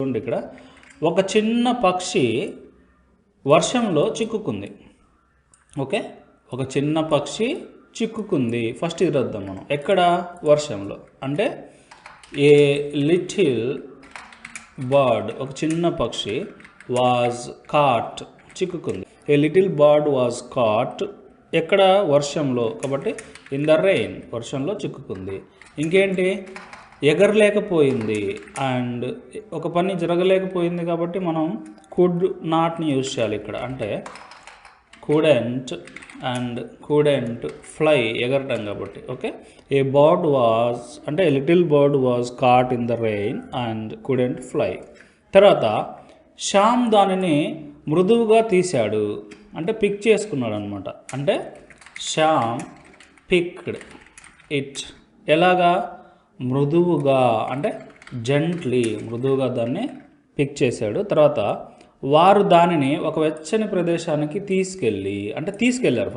చూడండి ఇక్కడ, ఒక చిన్న పక్షి వర్షంలో చిక్కుకుంది. ఓకే, ఒక చిన్న పక్షి చిక్కుకుంది. ఫస్ట్ ఇది రాద్దాం మనం. ఎక్కడ? వర్షంలో. అంటే ఏ లిటిల్ బర్డ్, ఒక చిన్న పక్షి, వాజ్ కాట్, చిక్కుకుంది. A little bird was caught, ఎక్కడ? వర్షంలో. కాబట్టి ఇన్ ద రెయిన్, వర్షంలో చిక్కుకుంది. ఇంకేంటి? ఎగరలేకపోయింది. అండ్ ఒక పని జరగలేకపోయింది కాబట్టి మనం కుడ్ నాట్ని యూజ్ చేయాలి ఇక్కడ. అంటే కుడెంట్ అండ్ కుడెంట్ ఫ్లై, ఎగరటం కాబట్టి. ఓకే, ఏ బర్డ్ వాజ్ అంటే ఏ little bird was caught in the rain and couldn't fly. తర్వాత శ్యామ్ దానిని మృదువుగా తీశాడు, అంటే పిక్ చేసుకున్నాడు అనమాట. అంటే శ్యామ్ పిక్డ్ ఇట్. ఎలాగా? మృదువుగా, అంటే జెంట్లీ, మృదువుగా దాన్ని పిక్ చేశాడు. తర్వాత వారు దానిని ఒక వెచ్చని ప్రదేశానికి తీసుకెళ్ళారు.